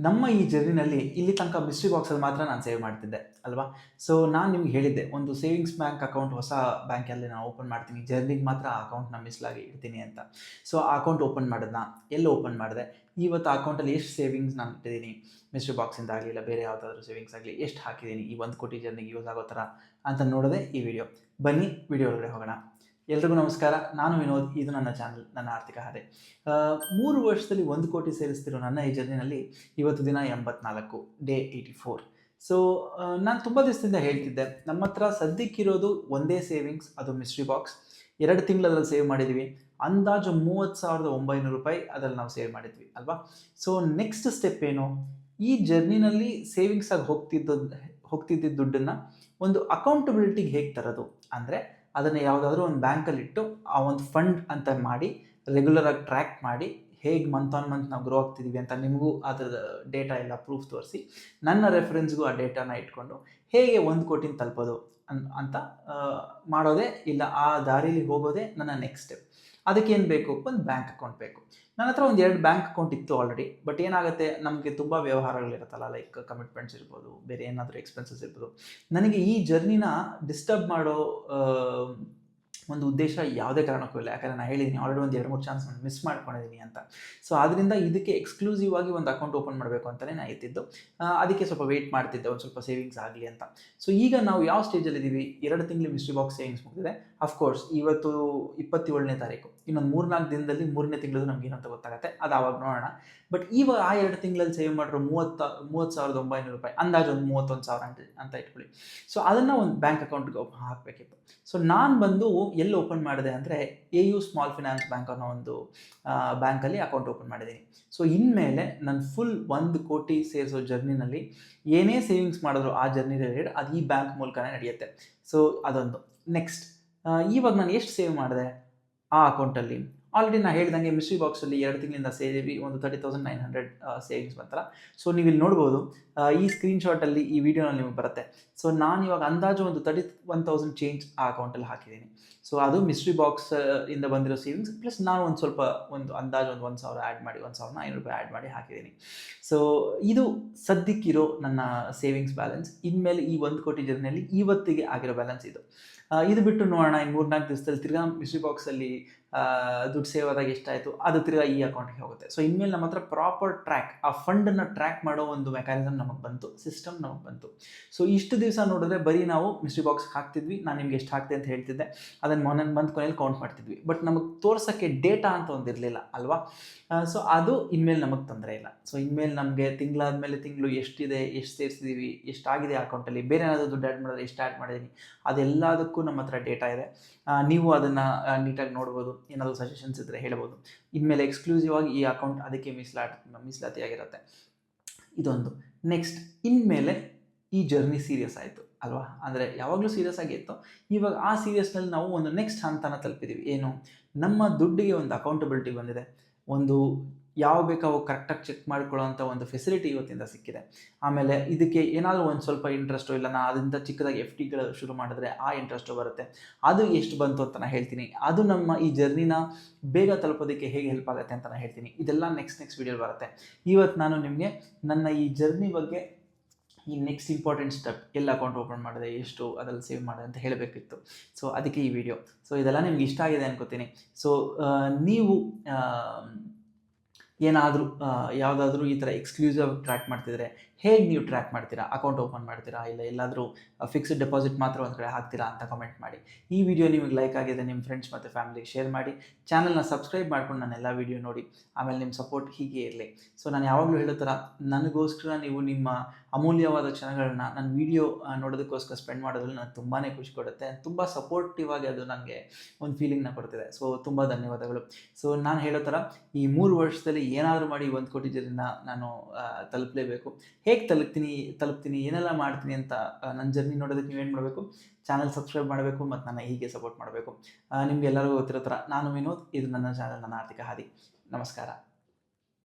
ನಮ್ಮ ಈ ಜರ್ನಿನಲ್ಲಿ ಇಲ್ಲಿ ತನಕ ಮಿಸ್ಟ್ರಿ ಬಾಕ್ಸಲ್ಲಿ ಮಾತ್ರ ನಾನು ಸೇವ್ ಮಾಡ್ತಿದ್ದೆ ಅಲ್ವಾ. ಸೊ ನಾನು ನಿಮ್ಗೆ ಹೇಳಿದ್ದೆ, ಒಂದು ಸೇವಿಂಗ್ಸ್ ಬ್ಯಾಂಕ್ ಅಕೌಂಟ್ ಹೊಸ ಬ್ಯಾಂಕಲ್ಲಿ ನಾನು ಓಪನ್ ಮಾಡ್ತೀನಿ, ಜರ್ನಿಗೆ ಮಾತ್ರ ಆ ಅಕೌಂಟ್ನ ಮಿಸ್ಲಾಗಿ ಇಡ್ತೀನಿ ಅಂತ. ಸೊ ಆ ಅಕೌಂಟ್ ಓಪನ್ ಮಾಡಿದ್ನ, ಎಲ್ಲಿ ಓಪನ್ ಮಾಡಿದೆ, ಇವತ್ತು ಆ ಅಕೌಂಟಲ್ಲಿ ಎಷ್ಟು ಸೇವಿಂಗ್ಸ್ ನಾನು ಇಟ್ಟಿದ್ದೀನಿ, ಮಿಸ್ಟ್ರಿ ಬಾಕ್ಸಿಂದ ಆಗಲಿ ಇಲ್ಲ ಬೇರೆ ಯಾವುದಾದ್ರೂ ಸೇವಿಂಗ್ಸ್ ಆಗಲಿ ಎಷ್ಟು ಹಾಕಿದ್ದೀನಿ ಈ 1 ಕೋಟಿ ಜರ್ನಿಗೆ ಯೂಸ್ ಆಗೋ ಥರ ಅಂತ ನೋಡೋದೇ ಈ ವಿಡಿಯೋ. ಬನ್ನಿ ವಿಡಿಯೋ ಒಳಗಡೆ ಹೋಗೋಣ. ಎಲ್ರಿಗೂ ನಮಸ್ಕಾರ, ನಾನು ವಿನೋದ್, ಇದು ನನ್ನ ಚಾನಲ್, ನನ್ನ ಆರ್ಥಿಕ ಹಾದಿ. 3 ವರ್ಷದಲ್ಲಿ 1 ಕೋಟಿ ಸೇರಿಸ್ತಿರೋ ನನ್ನ ಈ ಜರ್ನಿನಲ್ಲಿ ಇವತ್ತು ದಿನ 84, ಡೇ 84. ಸೊ ನಾನು ತುಂಬ ದಿವಸದಿಂದ ಹೇಳ್ತಿದ್ದೆ, ನಮ್ಮ ಹತ್ರ ಸದ್ಯಕ್ಕಿರೋದು ಒಂದೇ ಸೇವಿಂಗ್ಸ್, ಅದು ಮಿಸ್ಟ್ರಿ ಬಾಕ್ಸ್. 2 ತಿಂಗಳು ಅದರಲ್ಲಿ ಸೇವ್ ಮಾಡಿದ್ದೀವಿ, ಅಂದಾಜು 30,900 ರೂಪಾಯಿ ಅದರಲ್ಲಿ ನಾವು ಸೇವ್ ಮಾಡಿದ್ವಿ ಅಲ್ವಾ. ಸೊ ನೆಕ್ಸ್ಟ್ ಸ್ಟೆಪ್ ಏನು, ಈ ಜರ್ನಿನಲ್ಲಿ ಸೇವಿಂಗ್ಸ್ ಆಗಿ ಹೋಗ್ತಿದ್ದ ದುಡ್ಡನ್ನು ಒಂದು ಅಕೌಂಟಬಿಲಿಟಿಗೆ ಹೇಗೆ ತರೋದು, ಅಂದರೆ ಅದನ್ನು ಯಾವುದಾದ್ರೂ ಒಂದು ಬ್ಯಾಂಕಲ್ಲಿಟ್ಟು ಆ ಒಂದು ಫಂಡ್ ಅಂತ ಮಾಡಿ ರೆಗ್ಯುಲರಾಗಿ ಟ್ರ್ಯಾಕ್ ಮಾಡಿ ಹೇಗೆ ಮಂತ್ ಆನ್ ಮಂತ್ ನಾವು ಗ್ರೋ ಆಗ್ತಿದ್ದೀವಿ ಅಂತ ನಿಮಗೂ ಅದರ ಡೇಟಾ ಎಲ್ಲ ಪ್ರೂಫ್ ತೋರಿಸಿ, ನನ್ನ ರೆಫರೆನ್ಸ್ಗೂ ಆ ಡೇಟಾನ ಇಟ್ಕೊಂಡು ಹೇಗೆ 1 ಕೋಟಿನ ತಲುಪೋದು ಅಂತ ಮಾಡೋದೇ, ಇಲ್ಲ ಆ ದಾರಿಲಿ ಹೋಗೋದೇ ನನ್ನ ನೆಕ್ಸ್ಟ್ ಸ್ಟೆಪ್. ಅದಕ್ಕೇನು ಬೇಕು, ಒಂದು ಬ್ಯಾಂಕ್ ಅಕೌಂಟ್ ಬೇಕು. ನನ್ನ ಹತ್ರ ಒಂದು 2 ಬ್ಯಾಂಕ್ ಅಕೌಂಟ್ ಇತ್ತು ಆಲ್ರೆಡಿ. ಬಟ್ ಏನಾಗುತ್ತೆ, ನಮಗೆ ತುಂಬ ವ್ಯವಹಾರಗಳಿರುತ್ತಲ್ಲ, ಲೈಕ್ ಕಮಿಟ್ಮೆಂಟ್ಸ್ ಇರ್ಬೋದು, ಬೇರೆ ಏನಾದರೂ ಎಕ್ಸ್ಪೆನ್ಸಸ್ ಇರ್ಬೋದು. ನನಗೆ ಈ ಜರ್ನಿನ ಡಿಸ್ಟರ್ಬ್ ಮಾಡೋ ಒಂದು ಉದ್ದೇಶ ಯಾವುದೇ ಕಾರಣಕ್ಕೂ ಇಲ್ಲ. ಯಾಕಂದರೆ ನಾನು ಹೇಳಿದ್ದೀನಿ ಆಲ್ರೆಡಿ ಒಂದು 2-3 ಚಾನ್ಸ್ ನಾನು ಮಿಸ್ ಮಾಡ್ಕೊಂಡಿದ್ದೀನಿ ಅಂತ. ಸೊ ಆದ್ದರಿಂದ ಇದಕ್ಕೆ ಎಕ್ಸ್ಕ್ಲೂಸಿವ್ ಆಗಿ ಒಂದು ಅಕೌಂಟ್ ಓಪನ್ ಮಾಡಬೇಕು ಅಂತಲೇ ನಾನು ಎತ್ತಿದ್ದು. ಅದಕ್ಕೆ ಸ್ವಲ್ಪ ವೆಯ್ಟ್ ಮಾಡ್ತಿದ್ದೆ, ಒಂದು ಸ್ವಲ್ಪ ಸೇವಿಂಗ್ಸ್ ಆಗಲಿ ಅಂತ. ಸೊ ಈಗ ನಾವು ಯಾವ ಸ್ಟೇಜಲ್ಲಿದ್ದೀವಿ, 2 ತಿಂಗಳು ಮಿಸ್ಟ್ರಿ ಬಾಕ್ಸ್ ಸೇವಿಂಗ್ಸ್ ಮುಗಿದಿದೆ. ಅಫ್ಕೋರ್ಸ್ ಇವತ್ತು 27ನೇ ತಾರೀಕು, ಇನ್ನೊಂದು 3-4 ದಿನದಲ್ಲಿ 3ನೇ ತಿಂಗಳದು ನಮ್ಗೆ ಏನಂತ ಗೊತ್ತಾಗುತ್ತೆ, ಅದು ಆವಾಗ ನೋಡೋಣ. ಬಟ್ ಇವಾಗ ಆ 2 ತಿಂಗಳಲ್ಲಿ ಸೇವ್ ಮಾಡಿರೋ 30,900 ರೂಪಾಯಿ, ಅಂದಾಜು ಒಂದು 31,000 ಅಂತ ಇಟ್ಕೊಳ್ಳಿ. ಸೊ ಅದನ್ನು ಒಂದು ಬ್ಯಾಂಕ್ ಅಕೌಂಟ್ಗೆ ಹಾಕಬೇಕಿತ್ತು. ಸೊ ನಾನು ಬಂದು ಎಲ್ಲಿ ಓಪನ್ ಮಾಡಿದೆ ಅಂದರೆ AU ಸ್ಮಾಲ್ ಫಿನಾನ್ಸ್ ಬ್ಯಾಂಕ್ ಅನ್ನೋ ಒಂದು ಬ್ಯಾಂಕಲ್ಲಿ ಅಕೌಂಟ್ ಓಪನ್ ಮಾಡಿದ್ದೀನಿ. ಸೊ ಇನ್ಮೇಲೆ ನಾನು ಫುಲ್ 1 ಕೋಟಿ ಸೇರಿಸೋ ಜರ್ನಿನಲ್ಲಿ ಏನೇ ಸೇವಿಂಗ್ಸ್ ಮಾಡಿದ್ರು ಆ ಜರ್ನಿ ರಿಲೇಟೆಡ್ ಅದು ಈ ಬ್ಯಾಂಕ್ ಮೂಲಕನೇ ನಡೆಯುತ್ತೆ. ಸೊ ಅದೊಂದು. ನೆಕ್ಸ್ಟ್, ಇವಾಗ ನಾನು ಎಷ್ಟು ಸೇವ್ ಮಾಡಿದೆ ಆ ಅಕೌಂಟಲ್ಲಿ, ಆಲ್ರೆಡಿ ನಾನು ಹೇಳ್ದಂಗೆ ಮಿಸ್ಟ್ರಿ ಬಾಕ್ಸಲ್ಲಿ 2 ತಿಂಗಳಿಂದ ಸೇರಿ ಒಂದು 30,900 ಸೇವಿಂಗ್ಸ್ ಬಂತಲ್ಲ. ಸೊ ನೀವು ಇಲ್ಲಿ ನೋಡ್ಬೋದು, ಈ ಸ್ಕ್ರೀನ್ಶಾಟಲ್ಲಿ ಈ ವಿಡಿಯೋನಲ್ಲಿ ನಿಮಗೆ ಬರುತ್ತೆ. ಸೊ ನಾನು ಇವಾಗ ಅಂದಾಜು ಒಂದು 31,000 ಚೇಂಜ್ ಆ ಅಕೌಂಟಲ್ಲಿ ಹಾಕಿದ್ದೀನಿ. ಸೊ ಅದು ಮಿಸ್ಟ್ರಿ ಬಾಕ್ಸ್ ಇಂದ ಬಂದಿರೋ ಸೇವಿಂಗ್ಸ್ ಪ್ಲಸ್ ನಾನು ಒಂದು ಸ್ವಲ್ಪ ಅಂದಾಜು 1,000 ಆ್ಯಡ್ ಮಾಡಿ 1,500 ರೂಪಾಯಿ ಆ್ಯಡ್ ಮಾಡಿ ಹಾಕಿದ್ದೀನಿ. ಸೊ ಇದು ಸದ್ಯಕ್ಕಿರೋ ನನ್ನ ಸೇವಿಂಗ್ಸ್ ಬ್ಯಾಲೆನ್ಸ್. ಇನ್ಮೇಲೆ ಈ 1 ಕೋಟಿ ಜರ್ನಿಯಲ್ಲಿ ಇವತ್ತಿಗೆ ಆಗಿರೋ ಬ್ಯಾಲೆನ್ಸ್ ಇದು. ಇದು ಬಿಟ್ಟು ನೋಡೋಣ, ಇನ್ನು 3-4 ದಿವಸದಲ್ಲಿ ತಿರ್ಗಾ ಮಿಸ್ಟ್ರಿ ಬಾಕ್ಸಲ್ಲಿ ದುಡ್ಡು ಸೇವ್ ಆದಾಗ ಎಷ್ಟಾಯಿತು ಅದು ತಿರ್ಗಾ ಈ ಅಕೌಂಟ್ಗೆ ಹೋಗುತ್ತೆ. ಸೊ ಇನ್ಮೇಲೆ ನಮ್ಮ ಹತ್ರ ಪ್ರಾಪರ್ ಟ್ರ್ಯಾಕ್, ಆ ಫಂಡನ್ನು ಟ್ರ್ಯಾಕ್ ಮಾಡೋ ಒಂದು ಮೆಕ್ಯಾನಿಸಮ್ ನಮಗೆ ಬಂತು, ಸಿಸ್ಟಮ್ ನಮಗೆ ಬಂತು. ಸೊ ಇಷ್ಟು ದಿವಸ ನೋಡಿದ್ರೆ ಬರೀ ನಾವು ಮಿಸ್ಟ್ರಿ ಬಾಕ್ಸ್ಗೆ ಹಾಕ್ತಿದ್ವಿ, ನಾನು ನಿಮ್ಗೆ ಎಷ್ಟು ಹಾಕ್ತೆ ಅಂತ ಹೇಳ್ತಿದ್ದೆ, ಅದನ್ನು ಮಂತ್ ಕೊನೆಯಲ್ಲಿ ಕೌಂಟ್ ಮಾಡ್ತಿದ್ವಿ. ಬಟ್ ನಮಗೆ ತೋರ್ಸೋಕ್ಕೆ ಡೇಟಾ ಅಂತ ಒಂದು ಇರಲಿಲ್ಲ ಅಲ್ವಾ. ಸೊ ಅದು ಇನ್ಮೇಲೆ ನಮಗೆ ತೊಂದರೆ ಇಲ್ಲ. ಸೊ ಇನ್ಮೇಲೆ ನಮಗೆ ತಿಂಗಳಾದಮೇಲೆ ತಿಂಗಳು ಎಷ್ಟಿದೆ, ಎಷ್ಟು ಸೇರಿಸಿದ್ದೀವಿ, ಎಷ್ಟಾಗಿದೆ ಅಕೌಂಟಲ್ಲಿ, ಬೇರೆ ಏನಾದರೂ ದುಡ್ಡು ಆ್ಯಡ್ ಮಾಡಿದ್ರೆ ಎಷ್ಟು ಆ್ಯಡ್ ಮಾಡಿದ್ದೀನಿ, ಅದೆಲ್ಲದಕ್ಕೂ ನಮ್ಮ ಹತ್ರ ಡೇಟಾ ಇದೆ. ನೀವು ಅದನ್ನು ನೀಟಾಗಿ ನೋಡ್ಬೋದು, ಏನಾದರೂ ಸಜೆಷನ್ಸ್ ಇದ್ದರೆ ಹೇಳ್ಬೋದು. ಇನ್ಮೇಲೆ ಎಕ್ಸ್ಕ್ಲೂಸಿವ್ ಆಗಿ ಈ ಅಕೌಂಟ್ ಅದಕ್ಕೆ ಮೀಸಲಾತಿಯಾಗಿರುತ್ತೆ. ಇದೊಂದು. ನೆಕ್ಸ್ಟ್, ಇನ್ಮೇಲೆ ಈ ಜರ್ನಿ ಸೀರಿಯಸ್ ಆಯಿತು ಅಲ್ವಾ. ಅಂದರೆ ಯಾವಾಗಲೂ ಸೀರಿಯಸ್ ಆಗಿತ್ತು, ಇವಾಗ ಆ ಸೀರಿಯಸ್ನಲ್ಲಿ ನಾವು ಒಂದು ನೆಕ್ಸ್ಟ್ ಹಂತನ ತಲುಪಿದ್ದೀವಿ. ಏನು, ನಮ್ಮ ದುಡ್ಡಿಗೆ ಒಂದು ಅಕೌಂಟಬಿಲಿಟಿ ಬಂದಿದೆ, ಒಂದು ಯಾವ ಬೇಕಾವು ಕರೆಕ್ಟಾಗಿ ಚೆಕ್ ಮಾಡ್ಕೊಳ್ಳೋವಂಥ ಒಂದು ಫೆಸಿಲಿಟಿ ಇವತ್ತಿಂದ ಸಿಕ್ಕಿದೆ. ಆಮೇಲೆ ಇದಕ್ಕೆ ಏನಾದರೂ ಒಂದು ಸ್ವಲ್ಪ ಇಂಟ್ರೆಸ್ಟು, ಇಲ್ಲ ನಾನು ಅದರಿಂದ ಚಿಕ್ಕದಾಗಿ FDಗಳು ಶುರು ಮಾಡಿದ್ರೆ ಆ ಇಂಟ್ರೆಸ್ಟು ಬರುತ್ತೆ. ಅದು ಎಷ್ಟು ಬಂತು ಅಂತ ನಾನು ಹೇಳ್ತೀನಿ. ಅದು ನಮ್ಮ ಈ ಜರ್ನಿನ ಬೇಗ ತಲುಪೋದಕ್ಕೆ ಹೇಗೆ ಹೆಲ್ಪ್ ಆಗುತ್ತೆ ಅಂತ ನಾನು ಹೇಳ್ತೀನಿ. ಇದೆಲ್ಲ ನೆಕ್ಸ್ಟ್ ವೀಡಿಯೋಲಿ ಬರುತ್ತೆ. ಇವತ್ತು ನಾನು ನಿಮಗೆ ನನ್ನ ಈ ಜರ್ನಿ ಬಗ್ಗೆ, ಈ ನೆಕ್ಸ್ಟ್ ಇಂಪಾರ್ಟೆಂಟ್ ಸ್ಟೆಪ್, ಎಲ್ಲ ಅಕೌಂಟ್ ಓಪನ್ ಮಾಡಿದೆ, ಎಷ್ಟು ಅದರಲ್ಲಿ ಸೇವ್ ಮಾಡಿದೆ ಅಂತ ಹೇಳಬೇಕಿತ್ತು. ಸೊ ಅದಕ್ಕೆ ಈ ವಿಡಿಯೋ. ಸೊ ಇದೆಲ್ಲ ನಿಮ್ಗೆ ಇಷ್ಟ ಆಗಿದೆ ಅನ್ಕೋತೀನಿ. ಸೊ ನೀವು ಏನಾದರೂ ಯಾವುದಾದ್ರೂ ಈ ಥರ ಎಕ್ಸ್ಕ್ಲೂಸಿವ್ ಟ್ರ್ಯಾಕ್ ಮಾಡ್ತಿದ್ರೆ ಹೇಗೆ ನೀವು ಟ್ರ್ಯಾಕ್ ಮಾಡ್ತೀರಾ, ಅಕೌಂಟ್ ಓಪನ್ ಮಾಡ್ತೀರಾ, ಇಲ್ಲ ಎಲ್ಲಾದರೂ ಫಿಕ್ಸ್ಡ್ ಡೆಪಾಸಿಟ್ ಮಾತ್ರ ಒಂದು ಕಡೆ ಹಾಕ್ತೀರಾ ಅಂತ ಕಮೆಂಟ್ ಮಾಡಿ. ಈ ವಿಡಿಯೋ ನಿಮಗೆ ಲೈಕ್ ಆಗಿದೆ, ನಿಮ್ಮ ಫ್ರೆಂಡ್ಸ್ ಮತ್ತು ಫ್ಯಾಮಿಲಿಗೆ ಶೇರ್ ಮಾಡಿ. ಚಾನಲ್ನ ಸಬ್ಸ್ಕ್ರೈಬ್ ಮಾಡ್ಕೊಂಡು ನನ್ನ ಎಲ್ಲ ವಿಡಿಯೋ ನೋಡಿ. ಆಮೇಲೆ ನಿಮ್ಮ ಸಪೋರ್ಟ್ ಹೀಗೆ ಇರಲಿ. ಸೊ ನಾನು ಯಾವಾಗಲೂ ಹೇಳೋ ಥರ, ನನಗೋಸ್ಕರ ನೀವು ನಿಮ್ಮ ಅಮೂಲ್ಯವಾದ ಕ್ಷಣಗಳನ್ನ ನನ್ನ ವಿಡಿಯೋ ನೋಡೋದಕ್ಕೋಸ್ಕರ ಸ್ಪೆಂಡ್ ಮಾಡೋದ್ರಲ್ಲಿ ನನಗೆ ತುಂಬಾ ಖುಷಿ ಕೊಡುತ್ತೆ. ತುಂಬ ಸಪೋರ್ಟಿವ್ ಆಗಿ ಅದು ನನಗೆ ಒಂದು ಫೀಲಿಂಗ್ನ ಕೊಡ್ತಿದೆ. ಸೊ ತುಂಬ ಧನ್ಯವಾದಗಳು. ಸೊ ನಾನು ಹೇಳೋ ಥರ ಈ 3 ವರ್ಷದಲ್ಲಿ ಏನಾದರೂ ಮಾಡಿ 1 ಕೋಟಿ ಜನರನ್ನ ನಾನು ತಲುಪಲೇಬೇಕು. ಹೇಗೆ ತಲುಪ್ತೀನಿ, ಏನೆಲ್ಲ ಮಾಡ್ತೀನಿ ಅಂತ ನನ್ನ ಜರ್ನಿ ನೋಡೋದಕ್ಕೆ ನೀವೇನು ಮಾಡಬೇಕು, ಚಾನಲ್ ಸಬ್ಸ್ಕ್ರೈಬ್ ಮಾಡಬೇಕು ಮತ್ತು ನನ್ನ ಹೀಗೆ ಸಪೋರ್ಟ್ ಮಾಡಬೇಕು. ನಿಮ್ಗೆ ಎಲ್ಲರಿಗೂ ಗೊತ್ತಿರೋ ಥರ ನಾನು ವಿನೋದ್, ಇದು ನನ್ನ ಚಾನಲ್, ನನ್ನ ಆರ್ಥಿಕ ಹಾದಿ. ನಮಸ್ಕಾರ.